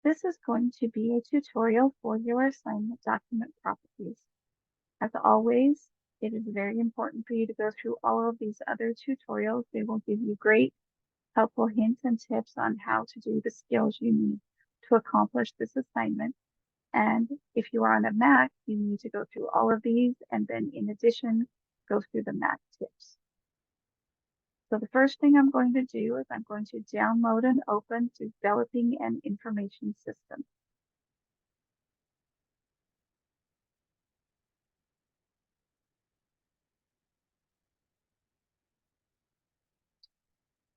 This is going to be a tutorial for your assignment document properties. As always, it is very important for you to go through all of these other tutorials. They will give you great, helpful hints and tips on how to do the skills you need to accomplish this assignment. And if you are on a Mac, you need to go through all of these and then in addition, go through the Mac tips. So the first thing I'm going to do is I'm going to download and open Developing an Information System.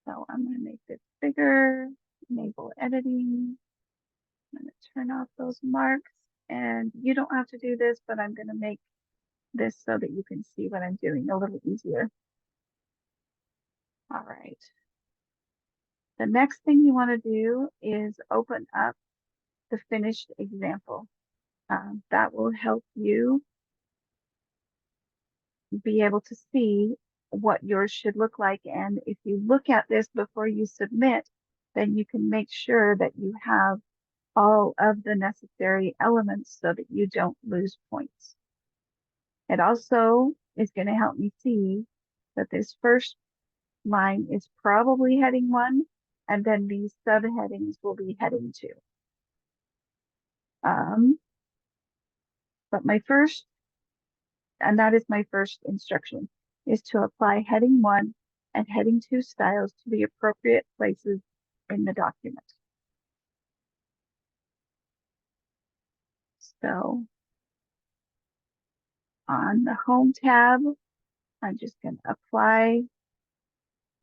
So I'm going to make this bigger, enable editing. I'm going to turn off those marks. And you don't have to do this, but I'm going to make this so that you can see what I'm doing a little easier. All right. The next thing you want to do is open up the finished example. That will help you be able to see what yours should look like. And if you look at this before you submit, then you can make sure that you have all of the necessary elements so that you don't lose points. It also is going to help me see that this first line is probably heading 1, and then these subheadings will be heading 2. But my first, and that is my first instruction, is to apply heading 1 and heading 2 styles to the appropriate places in the document. So on the Home tab, I'm just going to apply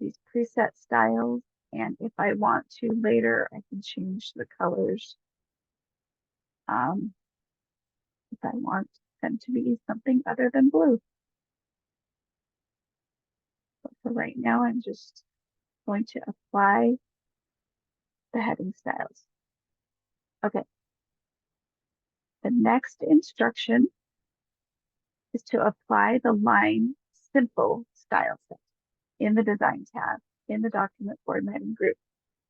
these preset styles. And if I want to later, I can change the colors. If I want them to be something other than blue. But for right now, I'm just going to apply the heading styles. Okay. The next instruction is to apply the line simple style set in the design tab in the document formatting group.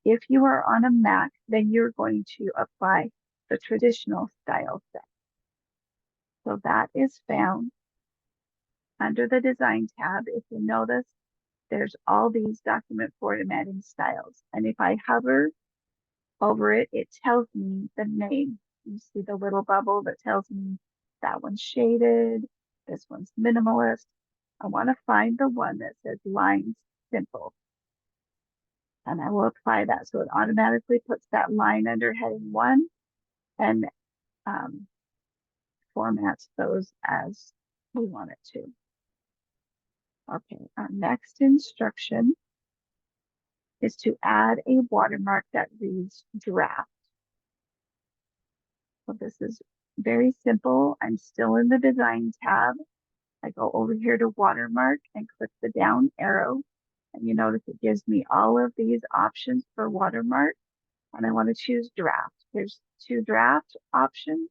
If you are on a Mac, then you're going to apply the traditional style set. So that is found under the design tab. If you notice, there's all these document formatting styles. And if I hover over it, it tells me the name. You see the little bubble that tells me that one's shaded, this one's minimalist. I want to find the one that says line simple. And I will apply that. So it automatically puts that line under heading 1 and formats those as we want it to. Okay, our next instruction is to add a watermark that reads draft. So this is very simple. I'm still in the design tab. I go over here to watermark and click the down arrow. And you notice it gives me all of these options for watermark. And I want to choose draft. There's 2 draft options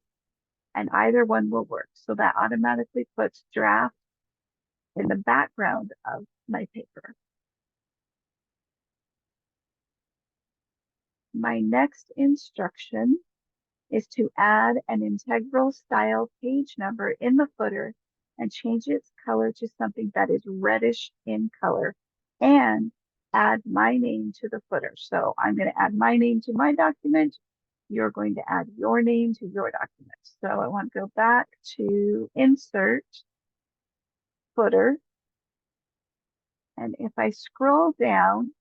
and either one will work. So that automatically puts draft in the background of my paper. My next instruction is to add an integral style page number in the footer and change its color to something that is reddish in color and add my name to the footer. So I'm going to add my name to my document. You're going to add your name to your document. So I want to go back to Insert, Footer. And if I scroll down,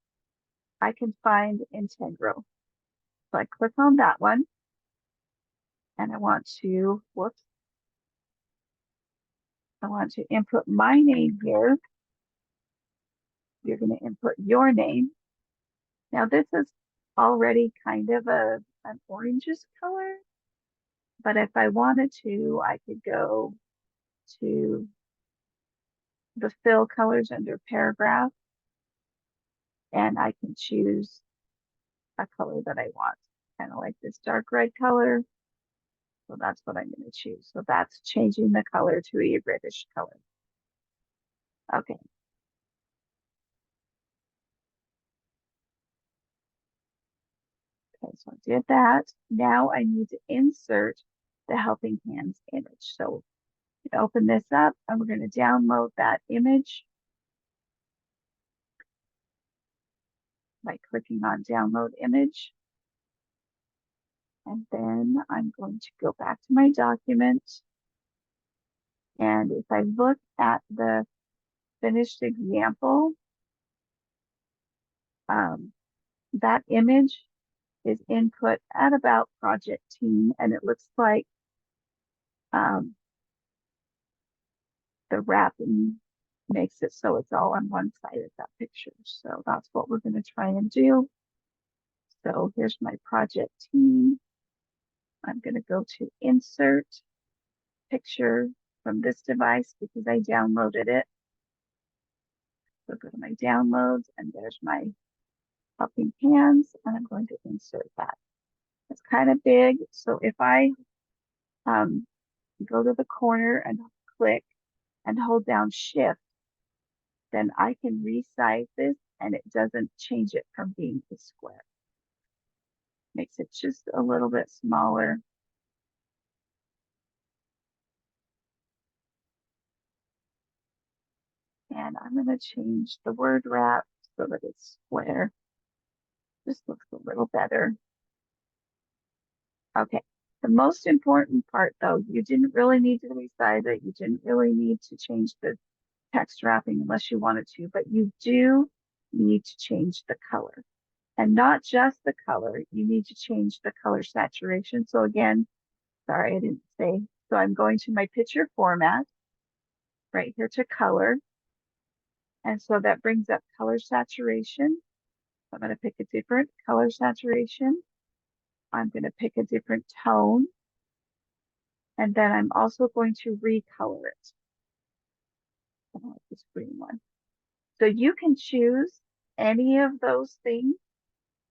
I can find Integral. So I click on that one. And I want to input my name here. You're going to input your name. Now this is already kind of an orangish color, but if I wanted to, I could go to the fill colors under paragraph and I can choose a color that I want, kind of like this dark red color. So that's what I'm going to choose. So that's changing the color to a reddish color. Okay. Okay, so I did that. Now I need to insert the helping hands image. So open this up and we're going to download that image by clicking on download image. And then I'm going to go back to my document. And if I look at the finished example, that image is input at about project team, and it looks like the wrapping makes it so it's all on one side of that picture. So that's what we're going to try and do. So here's my project team. I'm going to go to insert picture from this device because I downloaded it. So go to my downloads and there's my helping hands and I'm going to insert that. It's kind of big. So if I go to the corner and click and hold down shift, then I can resize this and it doesn't change it from being a square. Makes it just a little bit smaller. And I'm going to change the word wrap so that it's square. This looks a little better. Okay. The most important part though, you didn't really need to resize it. You didn't really need to change the text wrapping unless you wanted to, but you do need to change the color. And not just the color, you need to change the color saturation. So again, sorry, I didn't say. So I'm going to my picture format, right here to color. And so that brings up color saturation. I'm going to pick a different color saturation. I'm going to pick a different tone. And then I'm also going to recolor it. I like this green one. So you can choose any of those things.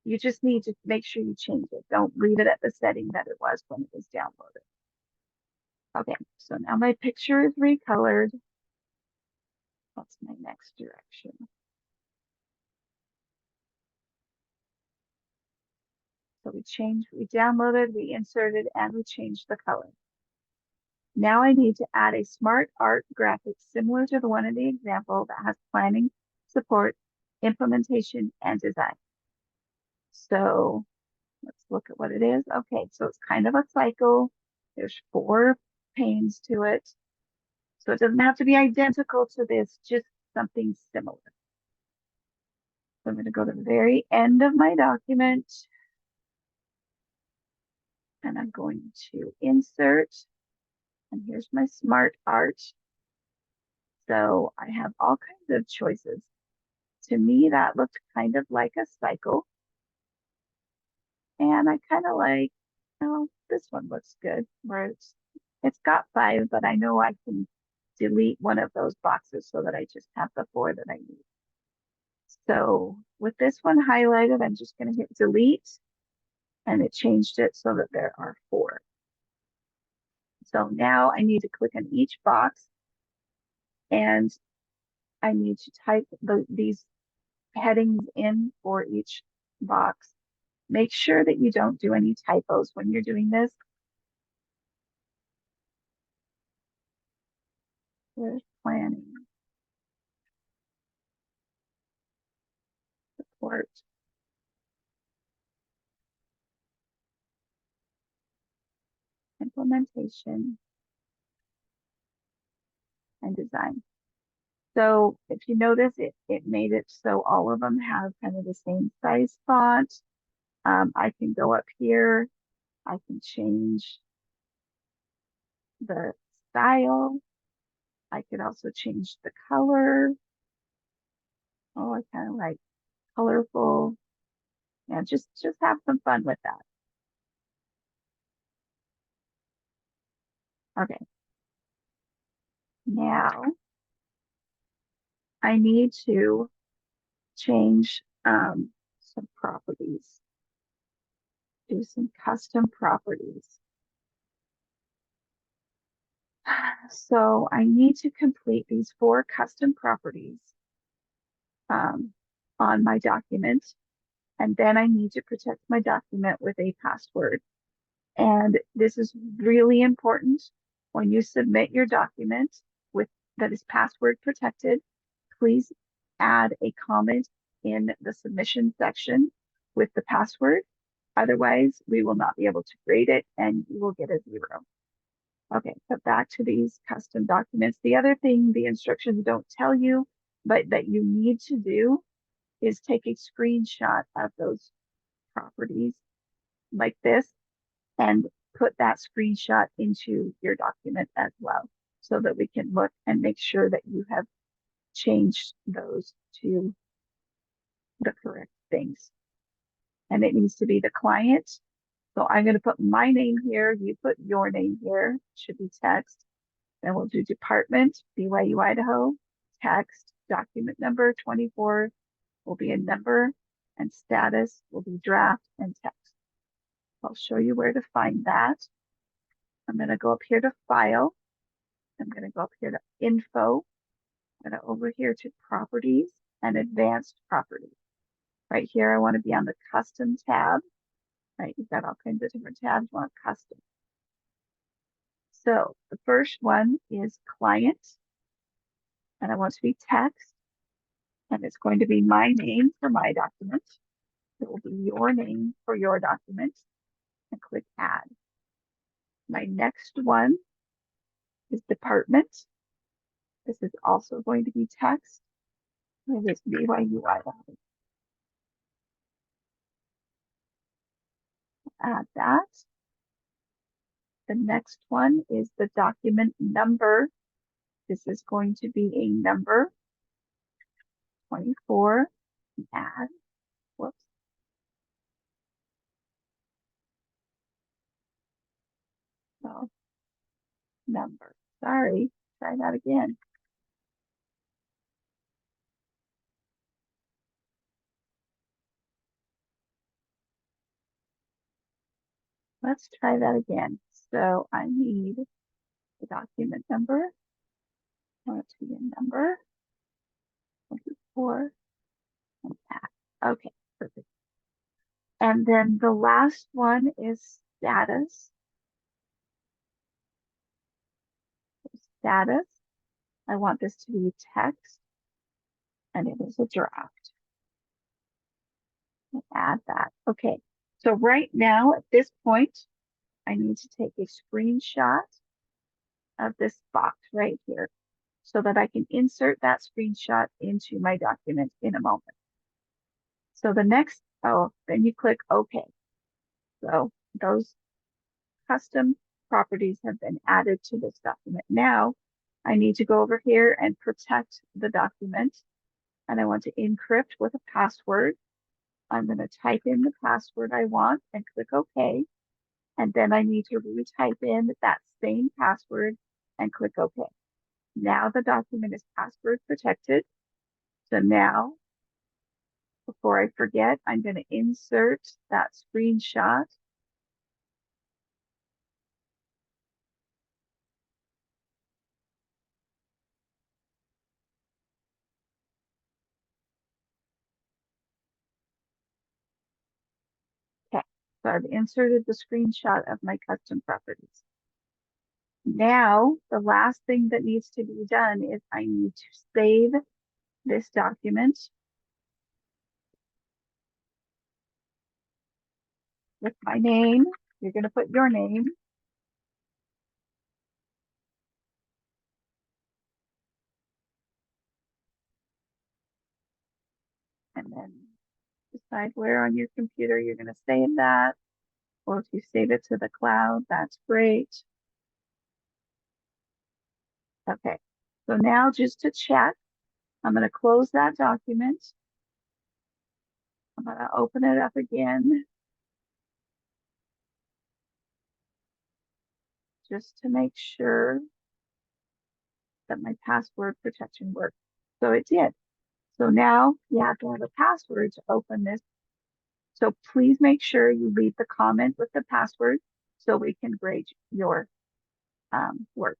You just need to make sure you change it. Don't leave it at the setting that it was when it was downloaded. Okay, so now my picture is recolored. What's my next direction? So we downloaded, we inserted, and we changed the color. Now I need to add a smart art graphic similar to the one in the example that has planning, support, implementation, and design. So let's look at what it is. Okay, so it's kind of a cycle. There's 4 panes to it. So it doesn't have to be identical to this, just something similar. So I'm going to go to the very end of my document. And I'm going to insert. And here's my smart art. So I have all kinds of choices. To me, that looked kind of like a cycle. And I kind of like, oh, this one looks good. Where it's got 5, but I know I can delete one of those boxes so that I just have the 4 that I need. So with this one highlighted, I'm just going to hit delete. And it changed it so that there are 4. So now I need to click on each box and I need to type these headings in for each box. Make sure that you don't do any typos when you're doing this. There's planning, support, implementation, and design. So if you notice, it made it so all of them have kind of the same size font. I can go up here. I can change the style. I could also change the color. Oh, I kind of like colorful. Yeah, just have some fun with that. Okay. Now I need to change some properties, do some custom properties. So I need to complete these 4 custom properties on my document. And then I need to protect my document with a password. And this is really important when you submit your document with that is password protected. Please add a comment in the submission section with the password. Otherwise, we will not be able to grade it and you will get a 0. Okay, but back to these custom documents. The other thing the instructions don't tell you, but that you need to do is take a screenshot of those properties like this and put that screenshot into your document as well so that we can look and make sure that you have changed those to the correct things. And it needs to be the client. So I'm going to put my name here. You put your name here. Should be text. Then we'll do department, BYU Idaho, text, document number 24 will be a number, and status will be draft and text. I'll show you where to find that. I'm going to go up here to file. I'm going to go up here to info. I'm going to over here to properties and advanced properties. Right here, I want to be on the custom tab. Right, you've got all kinds of different tabs. You want custom. So the first one is client, and I want to be text, and it's going to be my name for my document. It will be your name for your document, and click add. My next one is department. This is also going to be text. It is BYU Idaho. Add that. The next one is the document number. This is going to be a number 24. Add. Whoops. So number. Sorry. Try that again. Let's try that again. So I need the document number. I want it to be a number 24 and add. Okay, perfect. And then the last one is status. Status. I want this to be text and it is a draft. Add that. Okay. So right now at this point, I need to take a screenshot of this box right here so that I can insert that screenshot into my document in a moment. So the next, then you click OK. So those custom properties have been added to this document. Now I need to go over here and protect the document, and I want to encrypt with a password. I'm going to type in the password I want and click OK. And then I need to retype in that same password and click OK. Now the document is password protected. So now, before I forget, I'm going to insert that screenshot. Okay, so I've inserted the screenshot of my custom properties. Now, the last thing that needs to be done is I need to save this document with my name. You're going to put your name. And then decide where on your computer you're going to save that. Or if you save it to the cloud, that's great. Okay, so now just to check, I'm going to close that document. I'm going to open it up again just to make sure that my password protection worked. So it did. So now you have to have a password to open this. So please make sure you leave the comment with the password so we can grade your work.